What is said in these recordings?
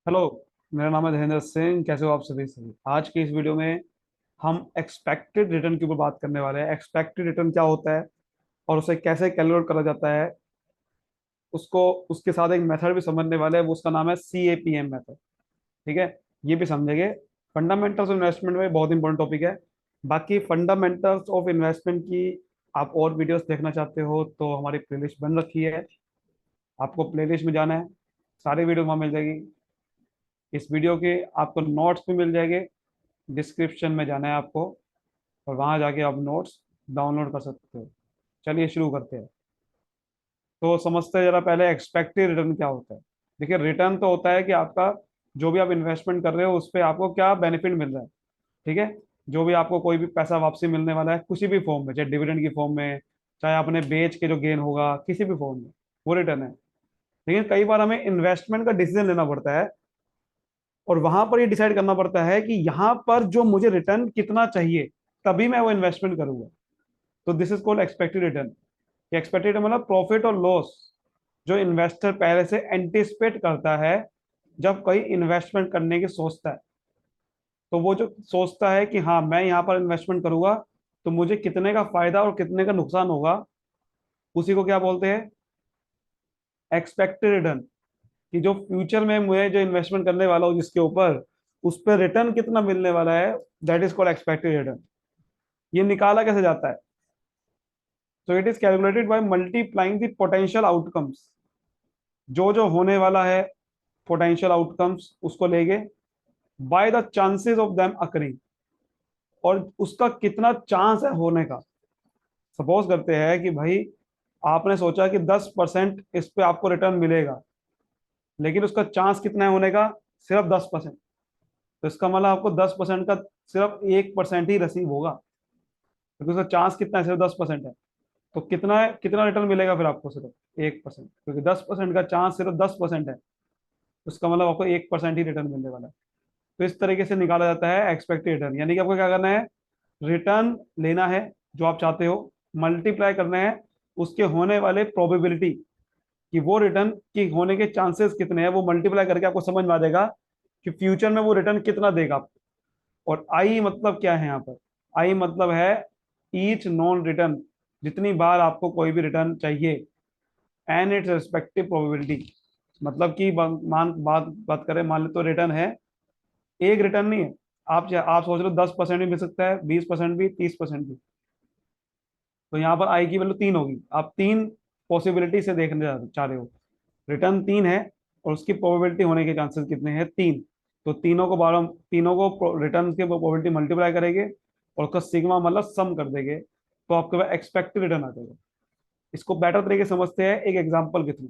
Hello. मेरा नाम है धीरेन्द्र सिंह। कैसे हो आप सभी सभी। आज की इस वीडियो में हम एक्सपेक्टेड रिटर्न के ऊपर बात करने वाले हैं। एक्सपेक्टेड रिटर्न क्या होता है और उसे कैसे कैलकुलेट करा जाता है, उसको उसके साथ एक मेथड भी समझने वाले हैं। वो उसका नाम है CAPM मेथड। ठीक है, ये भी समझेंगे। फंडामेंटल्स ऑफ इन्वेस्टमेंट में बहुत इंपॉर्टेंट टॉपिक है। बाकी फंडामेंटल्स ऑफ इन्वेस्टमेंट की आप और वीडियोस देखना चाहते हो तो हमारी प्लेलिस्ट बन रखी है। आपको प्लेलिस्ट में जाना है, सारी वीडियो वहाँ मिल जाएगी। इस वीडियो के आपको नोट्स भी मिल जाएंगे। डिस्क्रिप्शन में जाना है आपको और वहां जाके आप नोट्स डाउनलोड कर सकते हो। चलिए शुरू करते हैं। तो समझते हैं जरा पहले एक्सपेक्टेड रिटर्न क्या होता है। देखिए, रिटर्न तो होता है कि आपका जो भी आप इन्वेस्टमेंट कर रहे हो उस पर आपको क्या बेनिफिट मिल रहा है। ठीक है, जो भी आपको कोई भी पैसा वापसी मिलने वाला है किसी भी फॉर्म में, चाहे डिविडेंड की फॉर्म में, चाहे आपने बेच के जो गेन होगा किसी भी फॉर्म में, वो रिटर्न है। लेकिन कई बार हमें इन्वेस्टमेंट का डिसीजन लेना पड़ता है और वहां पर ये डिसाइड करना पड़ता है कि यहाँ पर जो मुझे रिटर्न कितना चाहिए तभी मैं वो इन्वेस्टमेंट करूंगा। तो this is called expected return. Expected मतलब प्रॉफिट और लॉस जो इन्वेस्टर पहले से एंटिसिपेट करता है। जब कोई इन्वेस्टमेंट करने की सोचता है तो वो जो सोचता है कि हाँ मैं यहाँ पर इन्वेस्टमेंट करूंगा तो मुझे कितने का फायदा और कितने का नुकसान होगा, उसी को क्या बोलते हैं, एक्सपेक्टेड रिटर्न। कि जो फ्यूचर में मुझे जो इन्वेस्टमेंट करने वाला हूँ जिसके ऊपर, उस पर रिटर्न कितना मिलने वाला है, that is called expected return. ये निकाला कैसे जाता है? तो it is calculated by multiplying the potential outcomes. जो जो होने वाला है पोटेंशियल आउटकम्स उसको लेंगे by the chances of them occurring, और उसका कितना चांस है होने का। सपोज करते हैं कि भाई आपने सोचा कि 10% इस पे आपको रिटर्न मिलेगा, लेकिन उसका चांस कितना है होने का, सिर्फ 10%। तो इसका मतलब आपको 10% का सिर्फ 1% ही रिसीव होगा, क्योंकि उसका चांस कितना है, सिर्फ 10% है। तो कितना है, कितना रिटर्न मिलेगा फिर आपको, सिर्फ 1%, क्योंकि 10% का चांस सिर्फ 10% है। उसका मतलब आपको 1% ही रिटर्न मिलने वाला है। तो इस तरीके से निकाला जाता है एक्सपेक्टेड रिटर्न। यानी कि आपको क्या करना है, रिटर्न लेना है जो आप चाहते हो, मल्टीप्लाई करना है उसके होने वाले प्रोबेबिलिटी, कि वो रिटर्न की होने के चांसेस कितने हैं, वो मल्टीप्लाई करके आपको समझ में आ जाएगा कि फ्यूचर में वो रिटर्न कितना देगा आपको। और आई मतलब क्या है यहाँ पर, आई मतलब है ईच नॉन रिटर्न, जितनी बार आपको कोई भी रिटर्न चाहिए, एंड इट्स रिस्पेक्टिव प्रोबेबिलिटी। मतलब कि मान बात बात करें, मान लो तो रिटर्न है, एक रिटर्न नहीं है। आप सोच रहे हो 10% भी मिल सकता है, 20% भी, 30% भी। तो यहाँ पर आई की वैल्यू 3 होगी। आप तीन पॉसिबिलिटी से देखने चाह रहे हो, रिटर्न 3 है और उसकी प्रोबेबिलिटी होने के चांसेस कितने हैं, 3। तो तीनों को रिटर्न के प्रोबेबिलिटी मल्टीप्लाई करेंगे और उसका सिग्मा मतलब सम कर देंगे, तो आपके पास एक्सपेक्टेड रिटर्न आ जाएगा। इसको बेटर तरीके से समझते हैं एक एग्जांपल के थ्रू।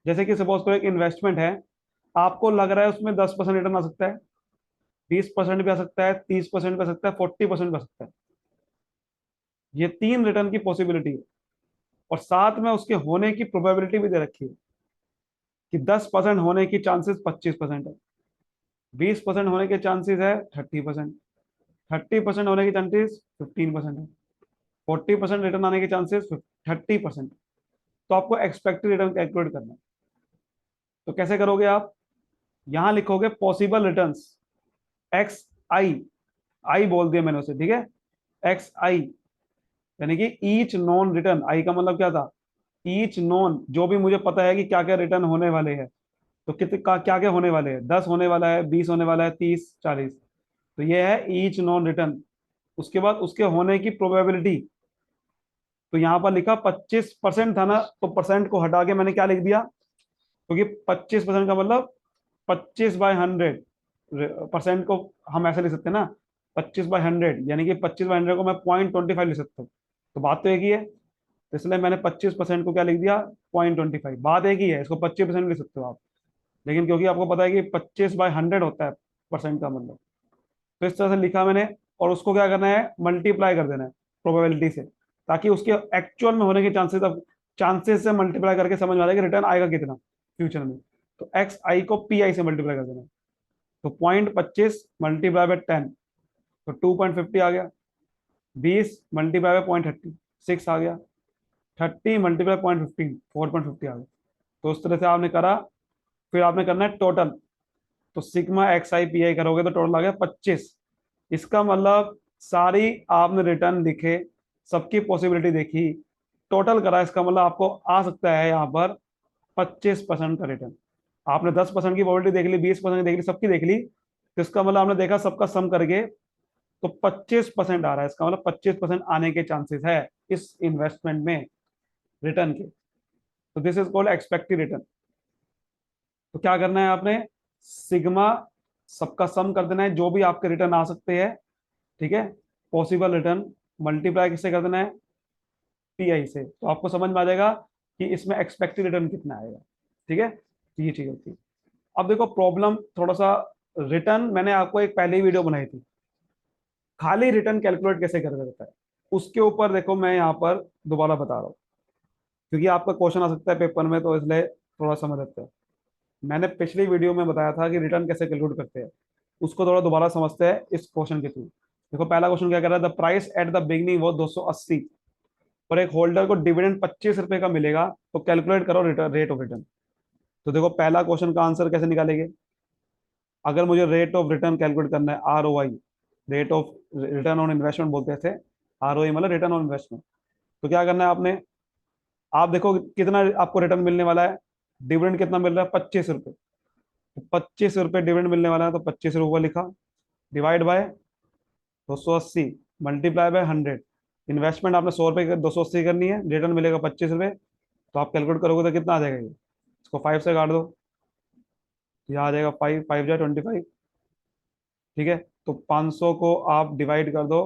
जैसे कि सपोज करो एक इन्वेस्टमेंट है, आपको लग रहा है उसमें 10% रिटर्न आ सकता है, 20% भी आ सकता है, 30% भी आ सकता है, 40% भी आ सकता है। ये तीन रिटर्न की पॉसिबिलिटी है और साथ में उसके होने की प्रोबेबिलिटी भी दे रखी है कि 10% होने की चांसेस 25% है, 20% होने के चांसेस है 30%, 30% होने के चांसेस 15% है, 40% रिटर्न आने के चांसेस 30%। तो आपको एक्सपेक्टेड रिटर्न कैलकुलेट करना है। तो कैसे करोगे आप, यहां लिखोगे पॉसिबल रिटर्न्स, एक्स आई, आई बोल दिया मैंने उसे, ठीक है, एक्स आई। यानी कि ईच नॉन रिटर्न, आई का मतलब क्या था, ईच नॉन, जो भी मुझे पता है कि क्या क्या रिटर्न होने वाले हैं। तो कितने का क्या क्या होने वाले हैं, 10 होने वाला है, 20 होने वाला है, 30, 40। तो ये है ईच नॉन रिटर्न। उसके बाद उसके होने की प्रोबेबिलिटी। तो यहां पर लिखा 25% था ना, तो परसेंट को हटा के मैंने क्या लिख दिया, क्योंकि 25% का मतलब 25/100। परसेंट को हम ऐसे लिख सकते हैं ना, 25/100, यानी कि 25/100 को मैं 0.25 लिख सकता हूँ। तो बात तो एक ही है, तो इसलिए मैंने 25% को क्या लिख दिया, 0.25। बात एक ही है, इसको 25% लिख सकते हो आप। लेकिन क्योंकि आपको पता है कि 25/100 होता है परसेंट का मतलब, तो इस तरह से लिखा मैंने। और उसको क्या करना है, मल्टीप्लाई कर देना है प्रोबेबिलिटी से, ताकि उसके एक्चुअल में होने के चांसेस, अब चांसेस से मल्टीप्लाई करके समझ में आ जाएगा रिटर्न आएगा कितना फ्यूचर में। तो एक्स आई को पी आई से मल्टीप्लाई कर देना है। तो 0.25 × 10, तो 2.50 आ गया। 20 × 5 = 0.36 आ गया। 30 × 0.15 4.50 आ गया। तो उस तरह से आपने करा। फिर आपने करना है टोटल, तो sigma x I P I करोगे तो टोटल आ गया 25। इसका मतलब सारी आपने रिटर्न लिखे, सबकी पॉसिबिलिटी देखी, टोटल करा, इसका मतलब आपको आ सकता है यहाँ पर 25% का रिटर्न। आपने 10% की प्रोबेबिलिटी देख ली, 20% देख ली, सबकी देख ली, तो इसका मतलब आपने देखा सबका सम करके तो 25% आ रहा है। इसका मतलब 25% आने के चांसेस है इस इन्वेस्टमेंट में रिटर्न के। तो this is called expected return. तो क्या करना है आपने, सिग्मा सबका सम कर देना है, जो भी आपके रिटर्न आ सकते हैं, ठीक है, पॉसिबल रिटर्न, मल्टीप्लाई किससे कर देना है, पीआई से। तो आपको समझ में आ जाएगा कि इसमें एक्सपेक्टेड रिटर्न कितना आएगा। ठीक है, तो ये चीज होती है। अब देखो प्रॉब्लम थोड़ा सा, रिटर्न मैंने आपको एक पहले ही वीडियो बनाई थी, खाली रिटर्न कैलकुलेट कैसे कर देता है, उसके ऊपर देखो मैं यहाँ पर दोबारा बता रहा हूँ, क्योंकि आपका क्वेश्चन आ सकता है पेपर में, तो इसलिए थोड़ा समझ लेते हैं। मैंने पिछली वीडियो में बताया था कि रिटर्न कैसे कैलकुलेट करते हैं, उसको थोड़ा दोबारा समझते हैं इस क्वेश्चन के थ्रू। देखो पहला क्वेश्चन क्या कर रहा है, the price at the beginning वो 280 और एक होल्डर को डिविडेंड 25 रुपए का मिलेगा, तो कैलकुलेट करो रिटर्न, रेट ऑफ रिटर्न। तो देखो पहला क्वेश्चन का आंसर कैसे निकालेंगे, अगर मुझे रेट ऑफ रिटर्न कैलकुलेट करना है, R O I, rate of return on investment बोलते थे, आर ओ आई मतलब रिटर्न ऑन इन्वेस्टमेंट। तो क्या करना है आपने, आप देखो कितना आपको रिटर्न मिलने वाला है, डिविडेंड कितना मिल रहा है, 25 रुपए। तो 25 रुपए डिविडेंड मिलने वाला है, तो 25 रुपये लिखा, divide by 280, multiply by 100। Investment आपने 100 रुपए 280 करनी है, रिटर्न मिलेगा 25 रुपए। तो आप कैलकुलेट करोगे तो कितना आ जाएगा, ये इसको 5 से काट दो, ये आ जाएगा 5, 5 जा 25। ठीक है, तो 500 को आप डिवाइड कर दो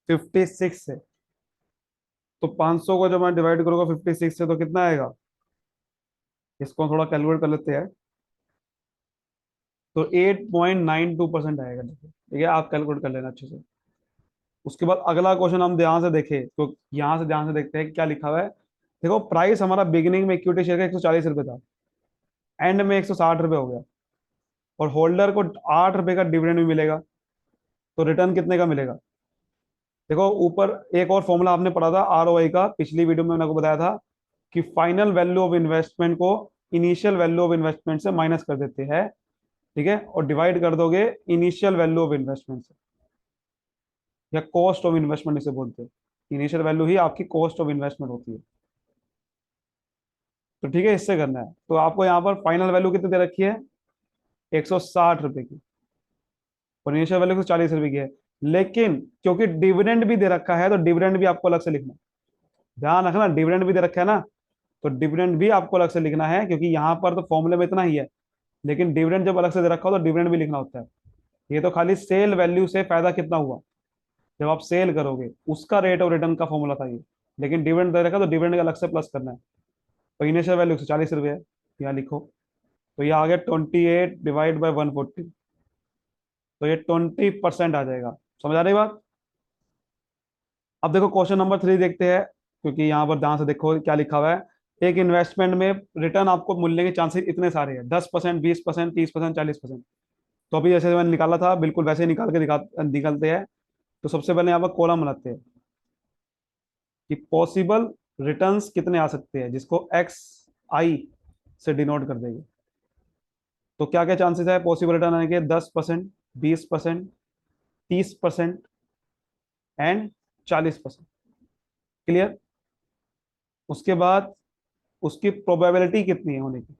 56 से, तो 500 को जब मैं डिवाइड करूंगा 56 से तो कितना आएगा, इसको थोड़ा कैलकुलेट कर लेते हैं, तो 8.92% आएगा। ठीक है, आप कैलकुलेट कर लेना अच्छे से। उसके बाद अगला क्वेश्चन हम ध्यान से देखें, तो यहाँ से ध्यान से देखते हैं क्या लिखा हुआ है। देखो प्राइस हमारा बिगिनिंग में इक्विटी शेयर का 140 रुपए था, एंड में 160 रुपए हो गया, और होल्डर को 8 रुपए का डिविडेंड भी मिलेगा, तो रिटर्न कितने का मिलेगा। देखो ऊपर एक और फॉर्मूला आपने पढ़ा था आरओआई का, पिछली वीडियो में मैंने आपको बताया था कि फाइनल वैल्यू ऑफ इन्वेस्टमेंट को इनिशियल वैल्यू ऑफ इन्वेस्टमेंट से माइनस कर देते हैं, ठीक है, और डिवाइड कर दोगे इनिशियल वैल्यू ऑफ इन्वेस्टमेंट से, या कॉस्ट ऑफ इन्वेस्टमेंट इसे बोलते हैं। इनिशियल वैल्यू ही आपकी कॉस्ट ऑफ इन्वेस्टमेंट होती है। तो ठीक है, इससे करना है, तो आपको यहाँ पर फाइनल वैल्यू कितनी दे रखी है, 160 रुपए की, और इनिशियल वैल्यू 140 रुपए की है। लेकिन क्योंकि डिविडेंड भी दे रखा है, तो डिविडेंड भी आपको अलग से लिखना है। ध्यान रखना, डिविडेंड भी दे रखा है ना, तो डिविडेंड भी आपको अलग से लिखना है, क्योंकि यहाँ पर तो फॉर्मूले में इतना ही है, लेकिन डिविडेंड जब अलग से दे रखा हो तो डिविडेंड भी लिखना होता है। ये तो खाली सेल वैल्यू से फायदा कितना हुआ, जब आप सेल करोगे उसका रेट ऑफ रिटर्न का फॉर्मूला था ये, लेकिन डिविडेंड दे रखा तो डिविडेंड का अलग से प्लस करना है। तो इनिशियल वैल्यू 140 रुपये है, यहाँ लिखो, तो ये आ गया 28 डिवाइड बाई 140, तो ये 20% आ जाएगा। समझ आ रही बात। अब देखो क्वेश्चन नंबर 3 देखते हैं, क्योंकि यहाँ पर ध्यान से देखो क्या लिखा हुआ है। एक इन्वेस्टमेंट में रिटर्न आपको मिलने के चांसेस इतने सारे हैं, 10%, 20%, 30%, 40%। तो अभी जैसे मैंने निकाला था बिल्कुल वैसे ही निकाल के निकलते हैं। तो सबसे पहले यहाँ पर कॉलम बनाते हैं कि पॉसिबल रिटर्न्स कितने आ सकते हैं, जिसको एक्स आई से डिनोट कर देंगे। तो क्या क्या चांसेस है पॉसिबल रिटर्न आने के, 10%, 20%, 30% एंड 40%। क्लियर। उसके बाद उसकी प्रोबेबिलिटी कितनी है होने की,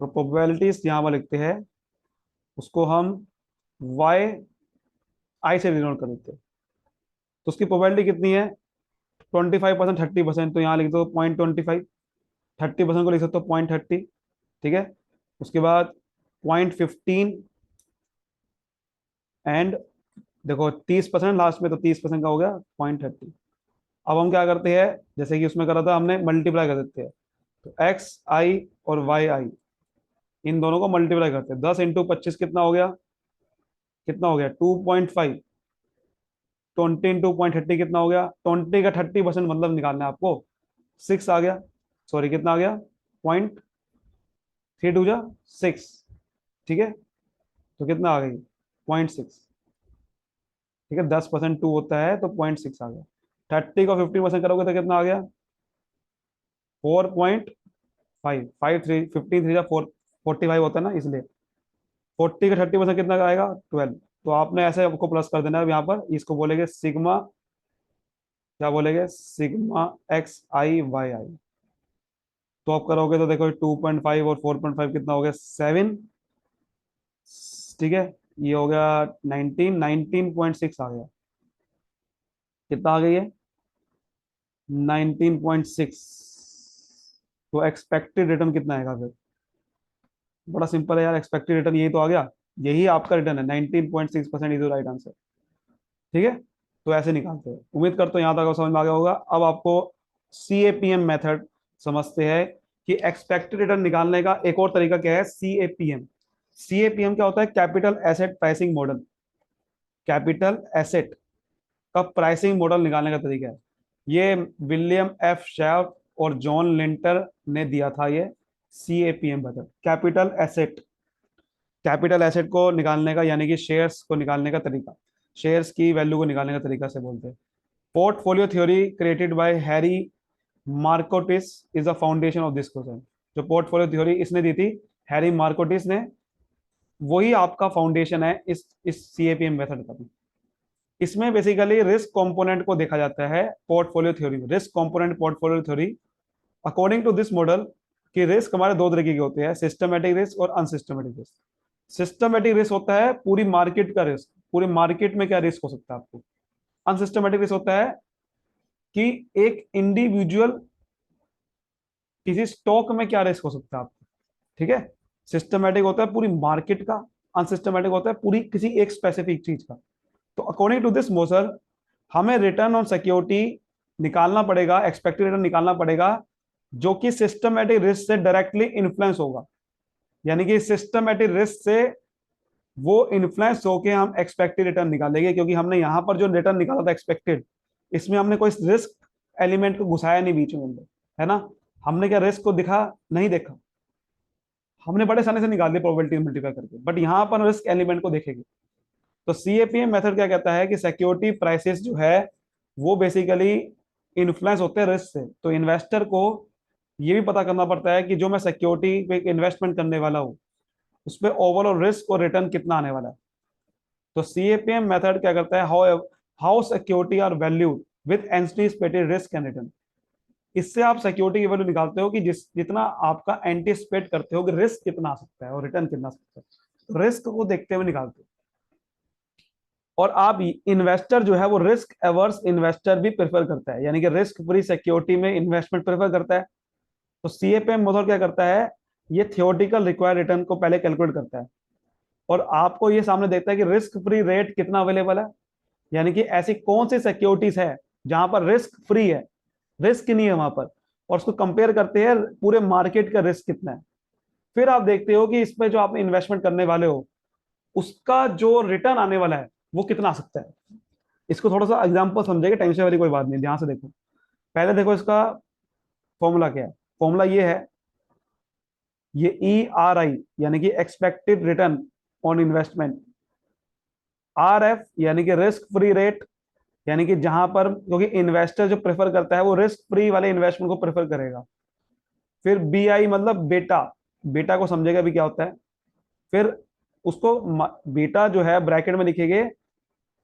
तो प्रोबेबिलिटीज यहाँ पर लिखते हैं, उसको हम वाई आई से डिनोट कर देते हैं। तो उसकी प्रोबेबिलिटी कितनी है, 25%, 30%, तो यहाँ लिख दो 0.25, 30% को लिख सकते हो 0.30। ठीक है, उसके बाद 0.15 एंड देखो 30% लास्ट में, तो 30% का हो गया 0.30। अब हम क्या करते हैं, जैसे कि उसमें करा था हमने, मल्टीप्लाई कर देते हैं। तो एक्स आई और वाई आई, इन दोनों को मल्टीप्लाई करते हैं, 10 × 25 कितना हो गया, कितना हो गया 2.5, 20 × 30 कितना हो गया, 20 का 30% मतलब निकालना है आपको, 6 आ गया, सॉरी कितना आ गया, 0.32 जा 6। ठीक है, तो कितना आ गई 0.6। ठीक है, 10% 2 होता है, तो 0.6 आ गया। 30 को 50% करोगे तो कितना आ गया, 4.5, 5 3 15 3 जा 4, 45 होता है ना, इसलिए 40 का 30% कितना का आएगा, 12। तो आपने ऐसे आपको प्लस कर देना है यहाँ पर, इसको बोलेंगे सिग्मा, क्या बोलेंगे, सिग्मा XI YI। तो आप करोगे तो देखो 2.5 और 4.5 कितना हो गया, 7। ठीक है, ये हो गया 19.6 आ गया। कितना आ गई है, 19.6। तो एक्सपेक्टेड रिटर्न कितना आएगा फिर, बड़ा सिंपल है यार, एक्सपेक्टेड रिटर्न यही तो आ गया, यही आपका रिटर्न है, 19.6% इज राइट आंसर। ठीक है, तो ऐसे निकालते हैं। उम्मीद करता हूँ यहाँ तक आपको समझ में आ गया होगा। अब आपको CAPM मेथड समझते हैं कि एक्सपेक्टेड रिटर्न निकालने का एक और तरीका क्या है, CAPM। CAPM क्या होता है, capital asset pricing model. Capital asset का प्राइसिंग मॉडल निकालने का तरीका है, ये विलियम F शैफ और जॉन लिंटर ने दिया था ये CAPM मेथड। कैपिटल एसेट को निकालने का, यानी कि शेयर्स को निकालने का तरीका, शेयर्स की वैल्यू को निकालने का तरीका से बोलते हैं। Portfolio theory created by Harry Markowitz is the foundation of this question. जो पोर्टफोलियो थ्योरी इसने दी थी, हैरी मार्कोटिस ने, वही आपका फाउंडेशन है इस CAPM मेथड का भी। इसमें बेसिकली रिस्क कंपोनेंट को देखा जाता है पोर्टफोलियो थ्योरी में। Risk component portfolio theory, according to this model, कि रिस्क हमारे दो तरीके के होते हैं, सिस्टमेटिक रिस्क और अनसिस्टमेटिक रिस्क। सिस्टमेटिक रिस्क होता है पूरी मार्केट का रिस्क, पूरी मार्केट में क्या रिस्क हो सकता है आपको। अनसिस्टमेटिक रिस्क होता है कि एक इंडिविजुअल किसी स्टॉक में क्या रिस्क हो सकता है आपको। ठीक है, सिस्टमेटिक होता है पूरी मार्केट का, अनसिस्टमेटिक होता है पूरी किसी एक स्पेसिफिक चीज का। तो अकॉर्डिंग टू दिस मॉडल, हमें रिटर्न ऑन सिक्योरिटी निकालना पड़ेगा, एक्सपेक्टेड रिटर्न निकालना पड़ेगा, जो कि सिस्टमेटिक रिस्क से डायरेक्टली इन्फ्लुएंस होगा। यानी कि सिस्टमेटिक रिस्क से वो इन्फ्लुएंस होके हम एक्सपेक्टेड रिटर्न निकालेंगे, क्योंकि हमने यहां पर जो रिटर्न निकाला था एक्सपेक्टेड, इसमें हमने कोई रिस्क एलिमेंट को घुसाया नहीं बीच में अंदर, है ना। हमने क्या रिस्क को दिखा, नहीं देखा, हमने बड़े आसानी से निकाल दिया प्रोबेबिलिटी मल्टीप्लाई करके, बट यहां पर रिस्क एलिमेंट को देखेंगे। तो CAPM मेथड क्या कहता है कि सिक्योरिटी प्राइसेस जो है वो बेसिकली इन्फ्लुएंस होते हैं रिस्क से। तो इन्वेस्टर को ये भी पता करना पड़ता है कि जो मैं सिक्योरिटी पे इन्वेस्टमेंट करने वाला हूँ, उस पर ओवरऑल रिस्क और रिटर्न कितना आने वाला है। तो CAPM मेथड क्या करता है, how how security are valued with anticipated risk and return. इससे आप सिक्योरिटी की वैल्यू निकालते हो कि जितना आपका एंटिसिपेट करते हो कि रिस्क कितना आ सकता है और रिटर्न कितना आ सकता है, रिस्क को देखते हुए निकालते हो। और आप इन्वेस्टर जो है वो रिस्क एवर्स इन्वेस्टर भी प्रेफर करता है, यानी कि रिस्क फ्री सिक्योरिटी में इन्वेस्टमेंट प्रेफर करता है। तो CAPM मेथड क्या करता है, ये थियोरेटिकल रिक्वायर्ड रिटर्न को पहले कैलकुलेट करता है और आपको ये सामने देखता है कि रिस्क फ्री रेट कितना अवेलेबल है, यानी कि ऐसी कौन सी सिक्योरिटीज है जहां पर रिस्क फ्री है, रिस्क नहीं है वहां पर, और उसको कंपेयर करते हैं पूरे मार्केट का रिस्क कितना है। फिर आप देखते हो कि इसमें जो आप इन्वेस्टमेंट करने वाले हो उसका जो रिटर्न आने वाला है वो कितना आ सकता है। इसको थोड़ा सा एग्जांपल समझेगा, टेंशन वाली कोई बात नहीं, ध्यान से देखो। पहले देखो इसका फॉर्मूला क्या है, फॉर्मूला ये है, ये ERI यानी कि expected return on investment, RF यानी कि रिस्क फ्री रेट, यानी कि जहां पर, क्योंकि इन्वेस्टर जो प्रेफर करता है वो रिस्क फ्री वाले इन्वेस्टमेंट को प्रेफर करेगा। फिर BI मतलब बेटा, बेटा को समझेगा भी क्या होता है। फिर उसको बेटा जो है ब्रैकेट में लिखेंगे,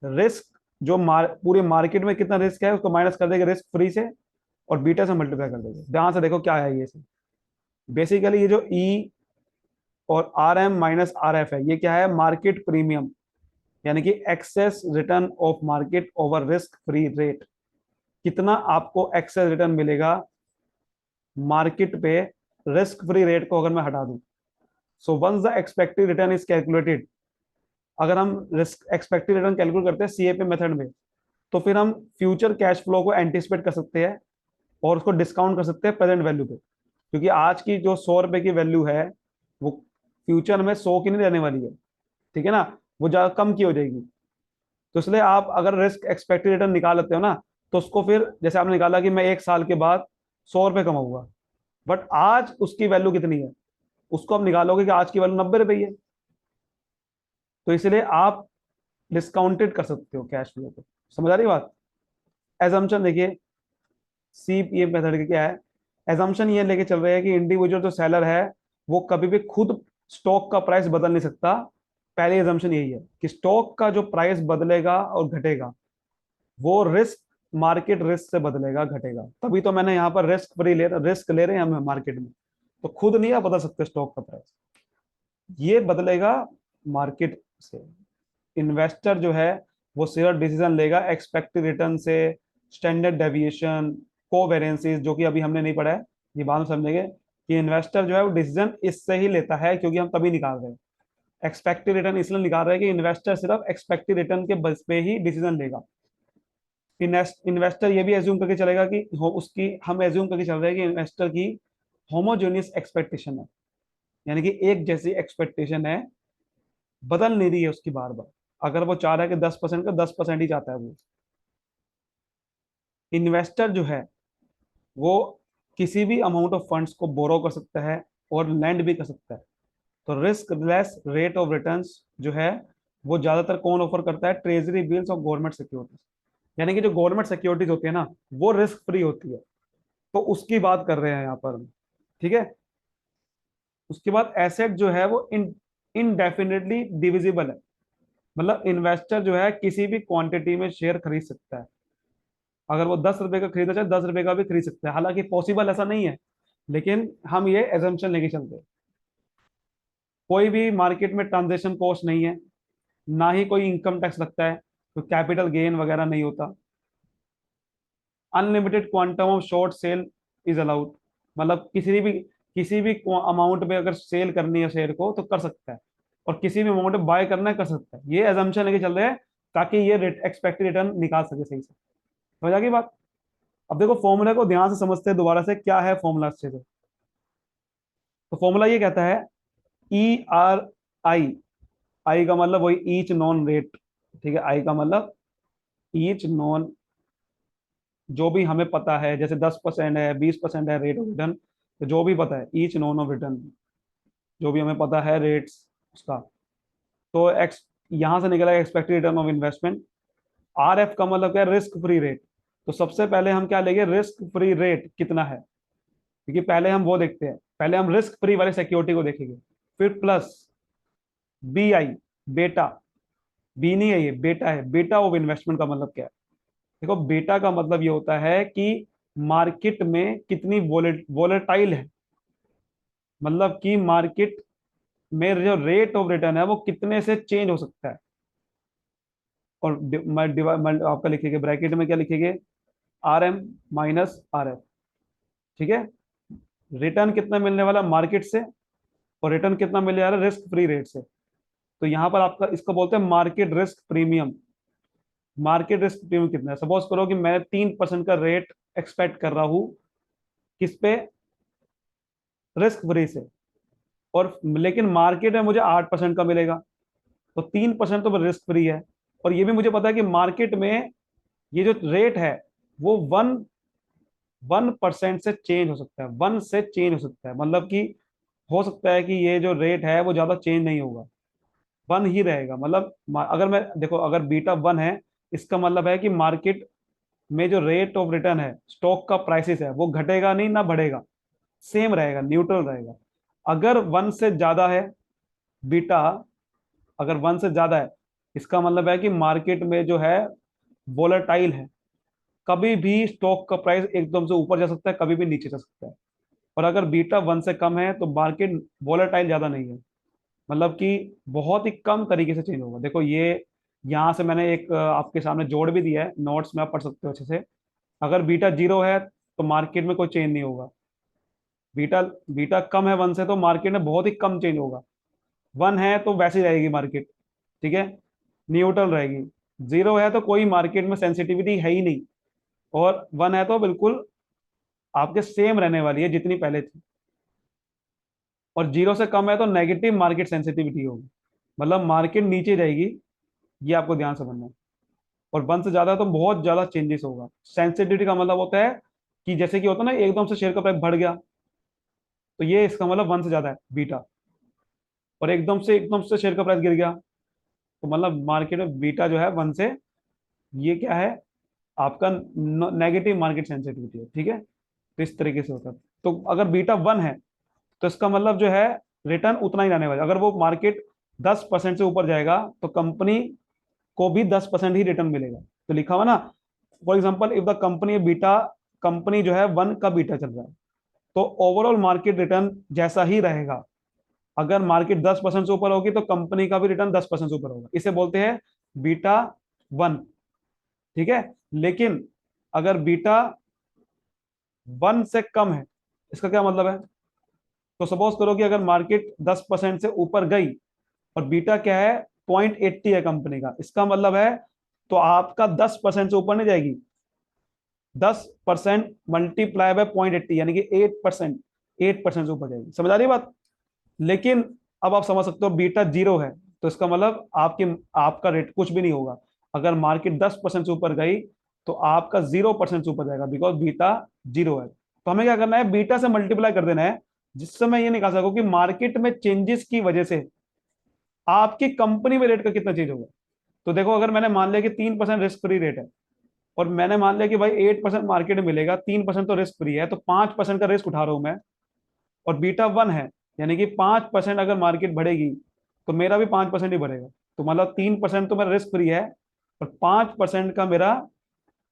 रिस्क जो पूरे मार्केट में कितना रिस्क है उसको माइनस कर देंगे रिस्क फ्री से, और बीटा से मल्टीप्लाई कर देंगे। ध्यान से देखो क्या है ये, बेसिकली ये जो ई और RM माइनस RF है, ये क्या है, मार्केट प्रीमियम, यानी कि excess return of market over risk free rate. कितना आपको एक्सेस रिटर्न मिलेगा मार्केट पे रिस्क फ्री रेट को अगर मैं हटा दूं। So once the expected return is calculated, अगर हम रिस्क एक्सपेक्टेड रिटर्न कैलकुलेट करते हैं CAPM मेथड में, तो फिर हम फ्यूचर कैश फ्लो को एंटिसिपेट कर सकते हैं और उसको डिस्काउंट कर सकते हैं प्रेजेंट वैल्यू पे, क्योंकि आज की जो 100 रुपए की वैल्यू है वो फ्यूचर में 100 की नहीं रहने वाली है। ठीक है ना, वो ज्यादा कम की हो जाएगी। तो इसलिए आप अगर रिस्क एक्सपेक्टेड रिटर्न निकाल लेते हो ना, तो उसको फिर जैसे आपने निकाला कि मैं 1 साल के बाद 100 रुपए कमाऊंगा, बट आज उसकी वैल्यू कितनी है, उसको आप निकालोगे कि आज की वैल्यू 90 रुपए ही है। तो इसलिए आप डिस्काउंटेड कर सकते हो कैश फ्लो को। समझ आ रही बात। एजम्पशन देखिए, CAPM मेथड के क्या है, एजम्पशन ये लेके चल रहे हैं कि इंडिविजुअल जो सेलर है वो कभी भी खुद स्टॉक का प्राइस बदल नहीं सकता। पहली एजम्पशन यही है कि स्टॉक का जो प्राइस बदलेगा और घटेगा वो रिस्क, मार्केट रिस्क से बदलेगा घटेगा। तभी तो मैंने यहाँ पर रिस्क ले रहे हैं हम मार्केट में। तो खुद नहीं आप बदल सकते स्टॉक का प्राइस, ये बदलेगा मार्केट से। इन्वेस्टर जो है वो सिर्फ डिसीजन लेगा एक्सपेक्टेड रिटर्न से, स्टैंडर्ड डेविएशन, कोवेरिएंसेस, जो कि अभी हमने नहीं पढ़ा है, ये बाद में समझेंगे कि इन्वेस्टर जो है वो डिसीजन इससे ही लेता है, क्योंकि हम तभी निकाल रहे हैं एक्सपेक्टेड रिटर्न, इसलिए निकाल रहे हैं कि इन्वेस्टर सिर्फ एक्सपेक्टेड रिटर्न के बस पे ही डिसीजन लेगा। इन्वेस्टर ये भी एज्यूम करके चलेगा कि उसकी, हम एज्यूम करके चल रहे हैं कि इन्वेस्टर की होमोजेनियस एक्सपेक्टेशन है, यानी कि एक जैसी एक्सपेक्टेशन है, बदल नहीं रही है उसकी बार बार। अगर वो चाह रहा है कि 10% का 10% ही चाहता है वो। इन्वेस्टर जो है वो किसी भी अमाउंट ऑफ फंड्स को बोरो कर सकता है और लैंड भी कर सकता है। तो risk less rate of returns जो है वो ज्यादातर कौन ऑफर करता है? ट्रेजरी बिल्स और गवर्नमेंट सिक्योरिटीज। यानी कि जो गवर्नमेंट सिक्योरिटीज होती है ना, वो रिस्क फ्री होती है। तो उसकी बात कर रहे हैं यहाँ पर हम, ठीक है। उसके बाद एसेट जो है वो इनडेफिनेटली डिविजिबल है। मतलब इन्वेस्टर जो है किसी भी क्वांटिटी में शेयर खरीद सकता है। अगर वो 10 रुपए का खरीदना चाहे 10 रुपए का भी खरीद सकता है, हालांकि पॉसिबल ऐसा नहीं है, लेकिन हम ये एजम्पशन लेके चलते हैं। कोई भी मार्केट में ट्रांजेक्शन कॉस्ट नहीं है, ना ही कोई इनकम टैक्स लगता है, तो कैपिटल गेन वगैरह नहीं होता। Unlimited quantum of short cell is allowed. मतलब किसी भी अमाउंट में अगर सेल करनी है शेयर को तो कर सकता है, और किसी भी अमाउंट में बाय करना है कर सकता है। ये एजम्पशन लेके चल रहे हैं ताकि ये एक्सपेक्टेड रिटर्न निकाल सके सही से। समझ आ गई बात? अब देखो फॉर्मूला को ध्यान से समझते हैं दोबारा से, क्या है फॉर्मूला अच्छे से। तो फॉर्मूला ये कहता है ERI। आई का मतलब वही ईच नॉन रेट, ठीक है। आई का मतलब ईच नॉन, जो भी हमें पता है, जैसे 10% है, 20% है रेट ऑफ रिटर्न, तो जो भी पता है ईच नॉन ऑफ रिटर्न, जो भी हमें पता है रेट्स उसका। तो एक्स यहां से निकलेगा expected return of investment. RF का मतलब क्या है? Risk free rate. तो सबसे पहले हम क्या लेंगे? रिस्क फ्री रेट कितना है, क्योंकि पहले हम वो देखते हैं, पहले हम रिस्क फ्री वाली सिक्योरिटी को देखेंगे। फिर प्लस BI, बेटा, बी नहीं है ये, बेटा है। बेटा ऑफ इन्वेस्टमेंट का मतलब क्या है? देखो बेटा का मतलब ये होता है कि मार्केट में कितनी वोलेटाइल है, मतलब कि मार्केट में जो रेट ऑफ रिटर्न है वो कितने से चेंज हो सकता है। और आपका लिखेंगे ब्रैकेट में क्या लिखेंगे? RM माइनस RF, ठीक है। रिटर्न कितना मिलने वाला मार्केट से, और रिटर्न कितना मिलने वाला रिस्क फ्री रेट से। तो यहां पर आपका इसको बोलते हैं market risk premium. Market risk premium कितना है? सपोज करो कि मैं 3% का रेट एक्सपेक्ट कर रहा हूं, किस पे? रिस्क फ्री से। और लेकिन मार्केट में मुझे 8% का मिलेगा, तो 3% तो रिस्क फ्री है। और ये भी मुझे पता है कि मार्केट में ये जो रेट है वो 1% से चेंज हो सकता है, 1 से चेंज हो सकता है। मतलब कि हो सकता है कि ये जो रेट है वो ज्यादा चेंज नहीं होगा, 1 ही रहेगा। मतलब अगर मैं देखो, अगर बीटा 1 है, इसका मतलब है कि मार्केट में जो रेट ऑफ रिटर्न है, स्टॉक का प्राइसेस है, वो घटेगा नहीं ना बढ़ेगा, सेम रहेगा, न्यूट्रल रहेगा। अगर 1 से ज्यादा है बीटा, अगर 1 से ज्यादा है, इसका मतलब है कि मार्केट में जो है वोलेटाइल है। कभी भी स्टॉक का प्राइस एकदम से ऊपर जा सकता है, कभी भी नीचे जा सकता है। और अगर बीटा 1 से कम है तो मार्केट वोलेटाइल ज्यादा नहीं है, मतलब कि बहुत ही कम तरीके से चेंज होगा। देखो ये यहाँ से मैंने एक आपके सामने जोड़ भी दिया है, नोट्स में आप पढ़ सकते हो अच्छे से। अगर बीटा 0 है तो मार्केट में कोई चेंज नहीं होगा। बीटा बीटा कम है 1 से तो मार्केट में बहुत ही कम चेंज होगा। 1 है तो वैसे ही रहेगी मार्केट, ठीक है, न्यूट्रल रहेगी। 0 है तो कोई मार्केट में सेंसिटिविटी है ही नहीं, और 1 है तो बिल्कुल आपके सेम रहने वाली है जितनी पहले थी। और 0 से कम है तो नेगेटिव मार्केट सेंसिटिविटी होगी, मतलब मार्केट नीचे जाएगी। ये आपको ध्यान से बनना है। और 1 से ज्यादा है तो बहुत ज्यादा चेंजेस होगा। सेंसिटिविटी का मतलब होता है कि जैसे कि होता है ना, एकदम से शेयर का प्राइस बढ़ गया, तो ये इसका मतलब 1 से ज्यादा है बीटा। और एकदम से शेयर का प्राइस गिर गया, तो मतलब मार्केट में बीटा जो है 1 से, ये क्या है? आपका नेगेटिव मार्केट सेंसिटिविटी है, ठीक है। तो इस तरीके से होता है। तो अगर बीटा 1 है तो इसका मतलब जो है रिटर्न उतना ही रहने वाला। अगर वो मार्केट 10% से ऊपर जाएगा तो कंपनी को भी 10% ही रिटर्न मिलेगा। तो लिखा हुआ ना, for example if the company beta, company जो है 1 का बीटा चल रहा है, तो ओवरऑल मार्केट रिटर्न जैसा ही रहेगा। अगर मार्केट 10% से ऊपर होगी तो कंपनी का भी रिटर्न 10% से ऊपर होगा, इसे बोलते हैं बीटा 1। ठीक है। लेकिन अगर बीटा 1 से कम है, इसका क्या मतलब है? तो सपोज करो कि अगर मार्केट 10% से ऊपर गई और बीटा क्या है, 0.80 है कंपनी का, इसका मतलब है तो आपका 10% से ऊपर नहीं जाएगी। 10% मल्टीप्लाई बाय 0.80 यानी कि 8%, 8% से ऊपर जाएगी। समझ आ रही है बात? लेकिन अब आप समझ सकते हो बीटा 0 है, तो इसका मतलब आपकी आपका रेट कुछ भी नहीं होगा। अगर मार्केट 10% से ऊपर गई तो आपका 0% से ऊपर जाएगा, बिकॉज बीटा 0 है। तो हमें क्या करना है, बीटा से मल्टीप्लाई कर देना है, जिससे मैं ये निकाल सकूं कि मार्केट में चेंजेस की वजह से आपकी कंपनी में रेट का कितना चेंज होगा। तो देखो, अगर मैंने मान लिया कि 3% रिस्क फ्री रेट है, और मैंने मान लिया कि भाई 8% मार्केट में मिलेगा, 3% तो रिस्क फ्री है, तो 5% का रिस्क उठा रहा हूं मैं, और बीटा 1 है, यानी कि 5% अगर मार्केट बढ़ेगी तो मेरा भी 5% ही बढ़ेगा। तो मतलब 3% तो मेरा रिस्क फ्री है, और 5% का मेरा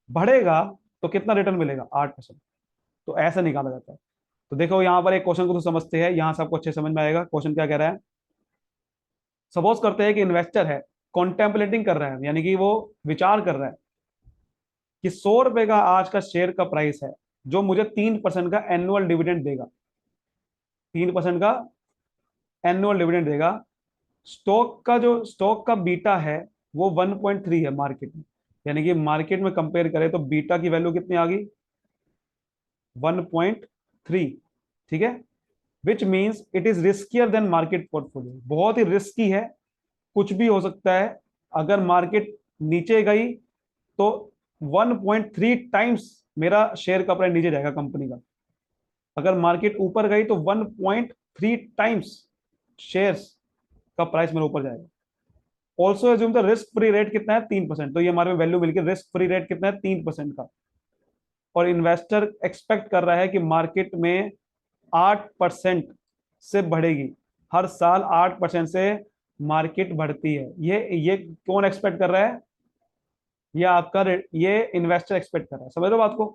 बढ़ेगा, तो कितना रिटर्न मिलेगा? 8%। तो ऐसा निकाला जाता है। तो देखो यहाँ पर एक क्वेश्चन को तो समझते हैं, यहाँ से आपको अच्छे समझ में आएगा क्वेश्चन क्या कह रहा है। सपोज करते हैं कि इन्वेस्टर है, कॉन्टेम्पलेटिंग कर रहा है, यानी कि वो विचार कर रहा है कि 100 रुपए का आज का शेयर का प्राइस है, जो मुझे 3% का एनुअल डिविडेंड देगा। 3% का एनुअल डिविडेंड देगा। स्टॉक का बीटा है वो 1.3 है मार्केट में, यानी कि मार्केट में कंपेयर करें तो बीटा की वैल्यू कितनी आ गई? 1.3। ठीक है। Which means it is riskier than market portfolio, बहुत ही रिस्की है, कुछ भी हो सकता है। अगर मार्केट नीचे गई तो 1.3 टाइम्स मेरा शेयर का प्राइस नीचे जाएगा कंपनी का। अगर मार्केट ऊपर गई तो 1.3 टाइम्स शेयर्स का प्राइस मेरा ऊपर जाएगा। Also assume the risk free rate कितना है? 3%। तो ये हमारे में वैल्यू मिलकर रिस्क फ्री रेट कितना है? 3% का। और इन्वेस्टर एक्सपेक्ट कर रहा है कि मार्केट में 8% से बढ़ेगी, हर साल 8% से मार्केट बढ़ती है। ये कौन एक्सपेक्ट कर रहा है? ये इन्वेस्टर एक्सपेक्ट कर रहा है। समझ लो बात को?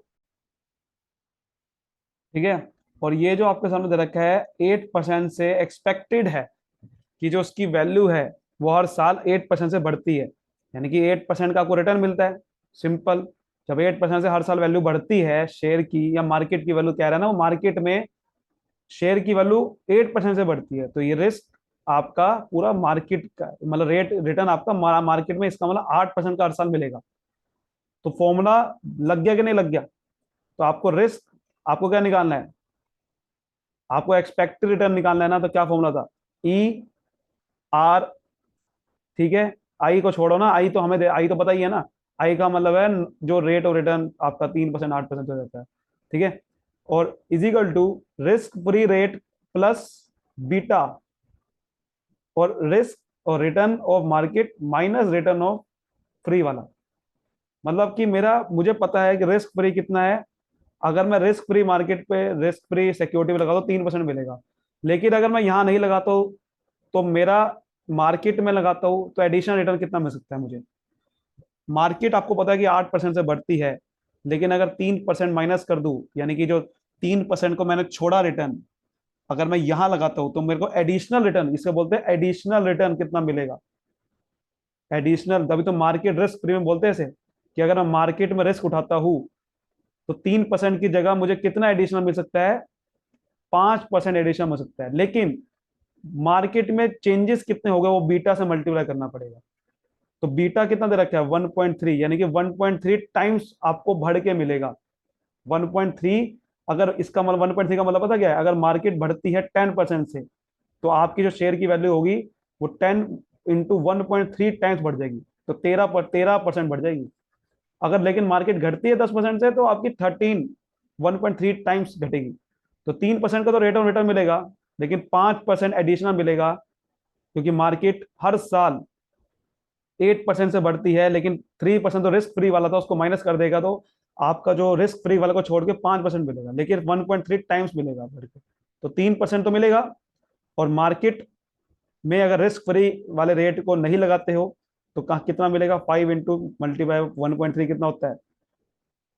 ठीक है। और ये जो आपके सामने दे रखा है 8% से एक्सपेक्टेड है कि जो उसकी वैल्यू है वो हर साल 8% से बढ़ती है, यानी कि 8% का आपको रिटर्न मिलता है। सिंपल। जब 8% से हर साल वैल्यू बढ़ती है शेयर की, या मार्केट की वैल्यू कह रहा है ना, वो मार्केट में शेयर की वैल्यू 8% से बढ़ती है, तो ये रिस्क आपका पूरा मार्केट का मतलब रेट रिटर्न आपका मार्केट में, इसका मतलब 8% का हर साल मिलेगा। तो फॉर्मूला लग गया कि नहीं लग गया? तो आपको रिस्क, आपको क्या निकालना है? आपको एक्सपेक्टेड रिटर्न निकालना है ना, तो क्या फॉर्मूला था? E R. ठीक है। आई को छोड़ो ना, आई तो हमें आई तो पता ही है ना। आई का मतलब है जो रेट ऑफ रिटर्न आपका 3% 8% हो जाता है। ठीक है। और is equal to risk free rate plus beta, और रिस्क और return of market minus return of free वाला। मतलब कि मेरा मुझे पता है कि रिस्क फ्री कितना है। अगर मैं रिस्क फ्री मार्केट पे रिस्क फ्री सिक्योरिटी में लगाता हूँ 3% मिलेगा। लेकिन अगर मैं यहाँ नहीं लगाता हूँ, तो मेरा मार्केट में लगाता हूँ, तो एडिशनल रिटर्न कितना मिल सकता है मुझे? मार्केट आपको पता है कि 8% से बढ़ती है, लेकिन अगर 3% माइनस कर दूं, यानी कि जो 3% को मैंने छोड़ा रिटर्न, अगर मैं यहां लगाता हूं, तो मेरे को एडिशनल रिटर्न, इसे बोलते हैं एडिशनल रिटर्न, कितना मिलेगा? एडिशनल, तभी तो मार्केट रिस्क प्रीमियम बोलते हैं इसे, कि अगर मैं मार्केट में रिस्क उठाता हूं तो 3% की जगह मुझे कितना एडिशनल मिल सकता है? 5% एडिशनल मिल सकता है। लेकिन मार्केट में चेंजेस कितने हो गए वो बीटा से मल्टीप्लाई करना पड़ेगा। तो बीटा कितना दे रखा है? 1.3, यानी कि 1.3 टाइम्स आपको बढ़ के मिलेगा। 1.3, अगर इसका मतलब 1.3 का मतलब पता क्या है? अगर मार्केट बढ़ती है 10% से, तो आपकी जो शेयर की वैल्यू होगी वो 10 × 1.3 टाइम्स बढ़ जाएगी, तो 13% बढ़ जाएगी। अगर लेकिन मार्केट घटती है 10% से, तो आपकी 1.3 टाइम्स घटेगी। तो 3% का तो रेट ऑफ रिटर्न मिलेगा, लेकिन 5% एडिशनल मिलेगा, क्योंकि मार्केट हर साल 8% से बढ़ती है, लेकिन 3% तो रिस्क फ्री वाला था, उसको माइनस कर देगा, तो आपका जो रिस्क फ्री वाला को छोड़ के 5% मिलेगा, लेकिन 1.3 टाइम्स मिलेगा बढ़ के। तो 3% तो मिलेगा, और मार्केट में अगर रिस्क फ्री वाले रेट को नहीं लगाते हो तो कहाँ कितना मिलेगा, 5 × मल्टीप्लाई 1.3 कितना होता है,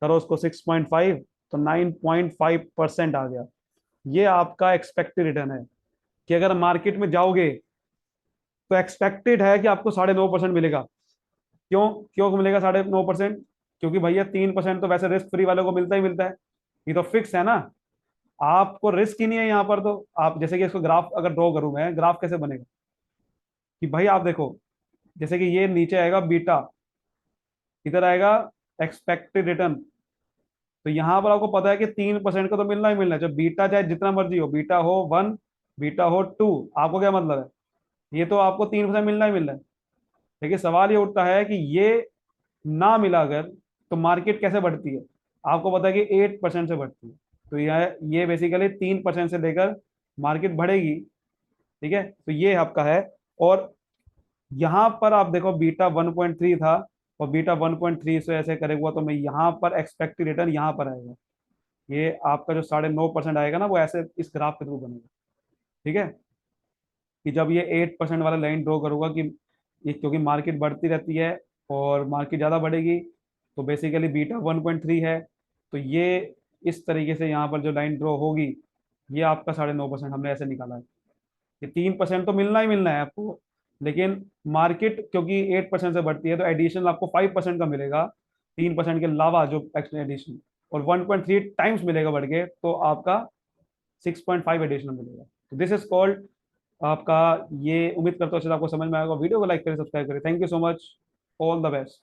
करो उसको 6.5, तो 9.5% आ गया। ये आपका एक्सपेक्टेड रिटर्न है कि अगर मार्केट में जाओगे तो एक्सपेक्टेड है कि आपको 9.5% मिलेगा। क्यों क्यों मिलेगा 9.5%? क्योंकि भैया 3% तो वैसे रिस्क फ्री वालों को मिलता ही मिलता है, ये तो फिक्स है ना। आपको रिस्क ही नहीं है यहाँ पर। तो आप जैसे कि इसको ग्राफ अगर ड्रॉ करूं मैं, ग्राफ कैसे बनेगा कि भाई आप देखो, जैसे कि ये नीचे आएगा बीटा, इधर आएगा एक्सपेक्टेड रिटर्न। तो यहाँ पर आपको पता है कि 3% का तो मिलना ही मिलना है, जब बीटा चाहे जितना मर्जी हो, बीटा हो 1, बीटा हो 2, आपको क्या मतलब है, ये तो आपको 3% मिलना ही मिलना है। लेकिन सवाल ये उठता है कि ये ना मिला अगर, तो मार्केट कैसे बढ़ती है। आपको पता है कि 8% से बढ़ती है। तो ये बेसिकली 3% से लेकर मार्केट बढ़ेगी। ठीक है, तो ये आपका है। और यहाँ पर आप देखो बीटा 1.3 था, और बीटा 1.3 से ऐसे करे हुआ, तो मैं यहाँ पर एक्सपेक्टेड रिटर्न यहाँ पर आएगा। ये आपका जो 9.5% आएगा ना, वो ऐसे इस ग्राफ के थ्रू बनेगा। ठीक है, कि जब ये 8% वाला लाइन ड्रॉ करूंगा कि ये क्योंकि मार्केट बढ़ती रहती है और मार्केट ज़्यादा बढ़ेगी, तो बेसिकली बीटा 1.3 है। तो ये इस तरीके से यहाँ पर जो लाइन ड्रॉ होगी, ये आपका 9.5% हमने ऐसे निकाला है कि 3% तो मिलना ही मिलना है आपको। लेकिन मार्केट क्योंकि 8% से बढ़ती है, तो एडिशनल आपको 5% का मिलेगा, 3% के अलावा जो एक्स्ट्रा एडिशन, और 1.3 टाइम्स मिलेगा बढ़ के, तो आपका 6.5 एडिशनल मिलेगा। तो दिस इज कॉल्ड आपका। ये उम्मीद करता हूँ अच्छे से आपको समझ में आएगा। वीडियो को लाइक करें, सब्सक्राइब करें। Thank you so much, all the best.